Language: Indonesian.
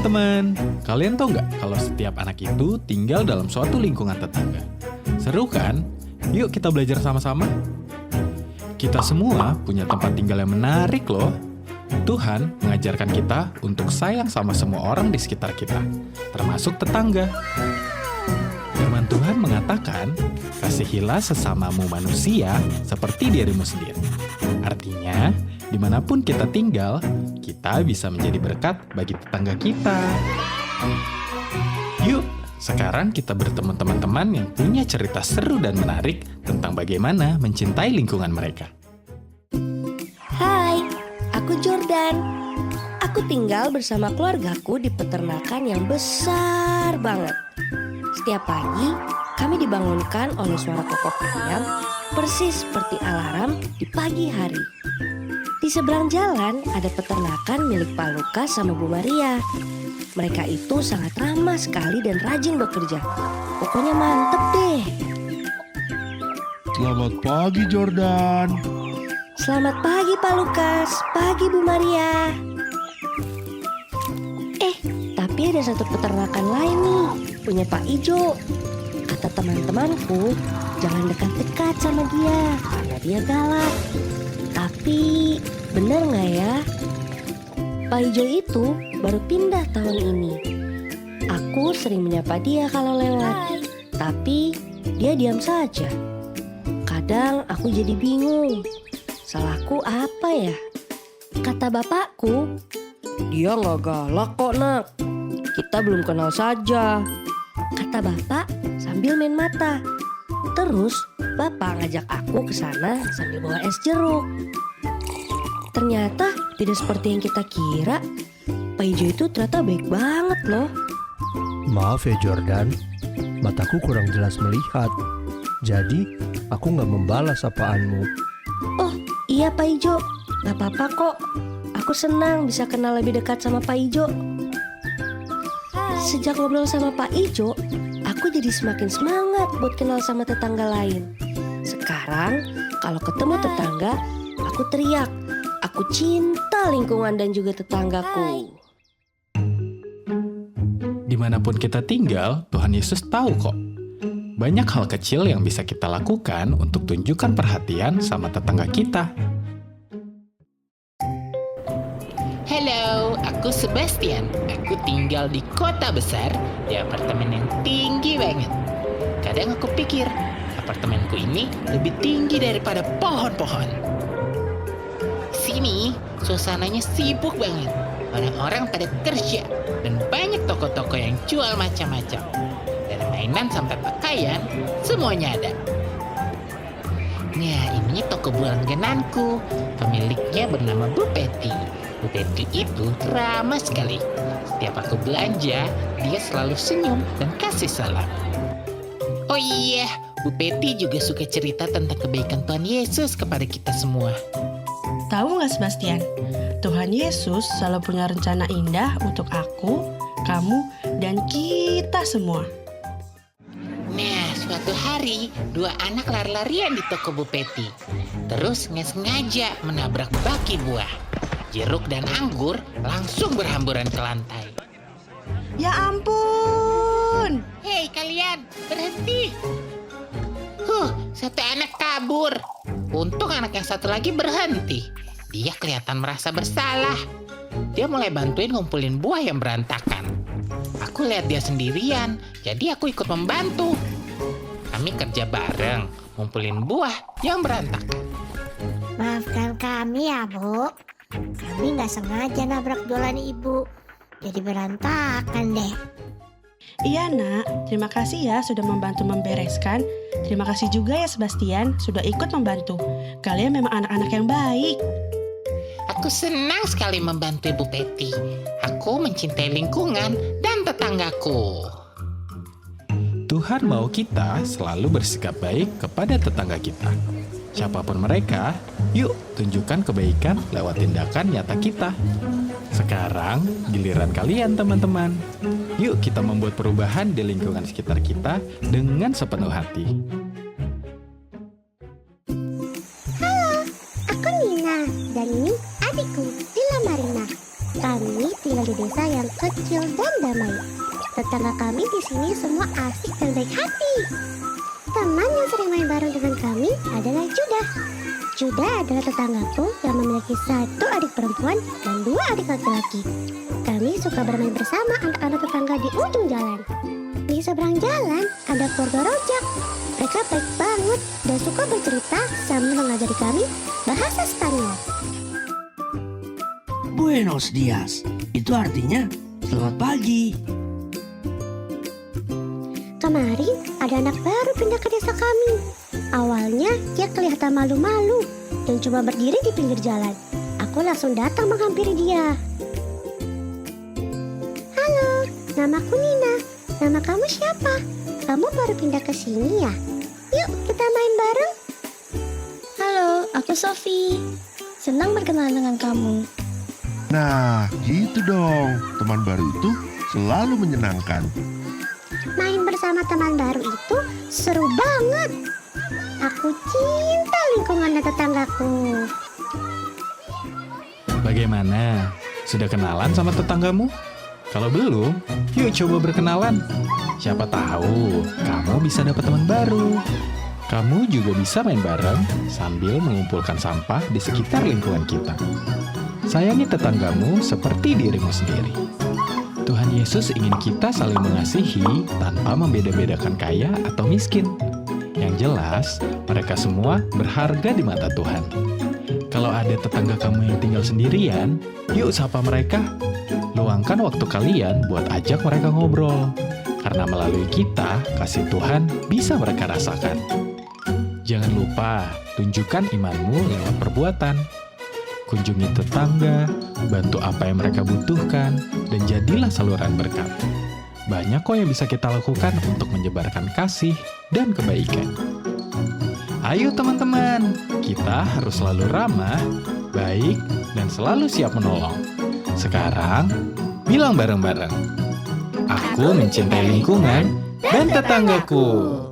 teman-teman, kalian tahu nggak kalau setiap anak itu tinggal dalam suatu lingkungan tetangga? Seru kan? Yuk kita belajar sama-sama. Kita semua punya tempat tinggal yang menarik loh. Tuhan mengajarkan kita untuk sayang sama semua orang di sekitar kita, termasuk tetangga. Firman Tuhan mengatakan, kasihilah sesamamu manusia seperti dirimu sendiri. Artinya, dimanapun kita tinggal, kita bisa menjadi berkat bagi tetangga kita. Yuk, sekarang kita bertemu teman-teman yang punya cerita seru dan menarik tentang bagaimana mencintai lingkungan mereka. Hai, aku Jordan. Aku tinggal bersama keluargaku di peternakan yang besar banget. Setiap pagi, kami dibangunkan oleh suara kokok ayam, persis seperti alarm di pagi hari. Di seberang jalan ada peternakan milik Pak Lukas sama Bu Maria. Mereka itu sangat ramah sekali dan rajin bekerja. Pokoknya mantep deh. Selamat pagi, Jordan. Selamat pagi Pak Lukas, pagi Bu Maria. Tapi ada satu peternakan lain nih, punya Pak Ijo. Kata teman-temanku, jangan dekat-dekat sama dia, karena dia galak. Tapi benar nggak ya? Pak Ijo itu baru pindah tahun ini. Aku sering menyapa dia kalau lewat, tapi dia diam saja. Kadang aku jadi bingung, salahku apa ya? Kata bapakku, dia nggak galak kok nak, kita belum kenal saja. Kata bapak sambil main mata. Terus bapak ngajak aku ke sana sambil bawa es jeruk. Ternyata tidak seperti yang kita kira. Pak Ijo itu ternyata baik banget loh. Maaf ya Jordan, mataku kurang jelas melihat. Jadi aku nggak membalas sapaanmu. Oh iya Pak Ijo, gak apa-apa kok. Aku senang bisa kenal lebih dekat sama Pak Ijo. Sejak ngobrol sama Pak Ijo, aku jadi semakin semangat buat kenal sama tetangga lain. Sekarang kalau ketemu tetangga, aku teriak, aku cinta lingkungan dan juga tetanggaku. Dimanapun kita tinggal, Tuhan Yesus tahu kok. Banyak hal kecil yang bisa kita lakukan untuk tunjukkan perhatian sama tetangga kita. Halo, aku Sebastian. Aku tinggal di kota besar, di apartemen yang tinggi banget. Kadang aku pikir, apartemenku ini lebih tinggi daripada pohon-pohon. Sini, suasananya sibuk banget. Orang-orang pada kerja, dan banyak toko-toko yang jual macam-macam. Dari mainan sampai pakaian, semuanya ada. Nah, ini toko langgananku. Pemiliknya bernama Bu Betty. Bu Betty itu ramah sekali. Setiap aku belanja, dia selalu senyum dan kasih salam. Oh iya, Bu Betty juga suka cerita tentang kebaikan Tuhan Yesus kepada kita semua. Tahu nggak Sebastian, Tuhan Yesus selalu punya rencana indah untuk aku, kamu, dan kita semua. Nah, suatu hari, dua anak lari-larian di toko Bu Betty. Terus nggak sengaja menabrak baki buah. Jeruk dan anggur langsung berhamburan ke lantai. Ya ampun! Hei kalian, berhenti! Satu anak kabur. Untung anak yang satu lagi berhenti. Dia kelihatan merasa bersalah. Dia mulai bantuin ngumpulin buah yang berantakan. Aku lihat dia sendirian, jadi aku ikut membantu. Kami kerja bareng, ngumpulin buah yang berantakan. Maafkan kami ya, Bu. Kami nggak sengaja nabrak jualan Ibu. Jadi berantakan deh. Iya nak, terima kasih ya sudah membantu membereskan. Terima kasih juga ya Sebastian sudah ikut membantu. Kalian memang anak-anak yang baik. Aku senang sekali membantu Ibu Betty. Aku mencintai lingkungan dan tetanggaku. Tuhan mau kita selalu bersikap baik kepada tetangga kita. Siapapun mereka, yuk tunjukkan kebaikan lewat tindakan nyata kita. Sekarang giliran kalian teman-teman. Yuk kita membuat perubahan di lingkungan sekitar kita dengan sepenuh hati. Halo, aku Nina dan ini adikku Lila Marina. Kami tinggal di desa yang kecil dan damai. Tetangga kami di sini semua asik dan baik hati. Teman yang sering main bareng dengan kami adalah Judah. Judah adalah tetanggaku yang memiliki 1 adik perempuan dan 2 adik laki-laki. Kami suka bermain bersama anak-anak tetangga di ujung jalan. Di seberang jalan ada keluarga rojak. Mereka baik banget dan suka bercerita sambil mengajari kami bahasa Spanyol. Buenos dias, itu artinya selamat pagi. Kemarin ada anak baru pindah ke desa kami. Awalnya dia kelihatan malu-malu dan cuma berdiri di pinggir jalan. Aku langsung datang menghampiri dia. Halo, namaku Nina. Nama kamu siapa? Kamu baru pindah ke sini ya? Yuk kita main bareng. Halo, aku Sofi. Senang berkenalan dengan kamu. Nah, gitu dong. Teman baru itu selalu menyenangkan. Main bersama teman baru itu seru banget. Aku cinta lingkungan dan tetanggaku. Bagaimana? Sudah kenalan sama tetanggamu? Kalau belum, yuk coba berkenalan. Siapa tahu kamu bisa dapat teman baru. Kamu juga bisa main bareng sambil mengumpulkan sampah di sekitar lingkungan kita. Sayangi tetanggamu seperti dirimu sendiri. Tuhan Yesus ingin kita saling mengasihi tanpa membeda-bedakan kaya atau miskin. Yang jelas, mereka semua berharga di mata Tuhan. Kalau ada tetangga kamu yang tinggal sendirian, yuk sapa mereka. Luangkan waktu kalian buat ajak mereka ngobrol. Karena melalui kita, kasih Tuhan bisa mereka rasakan. Jangan lupa, tunjukkan imanmu lewat perbuatan. Kunjungi tetangga, bantu apa yang mereka butuhkan, dan jadilah saluran berkat. Banyak kok yang bisa kita lakukan untuk menyebarkan kasih dan kebaikan. Ayo teman-teman, kita harus selalu ramah, baik, dan selalu siap menolong. Sekarang, bilang bareng-bareng. Aku mencintai lingkungan dan tetanggaku.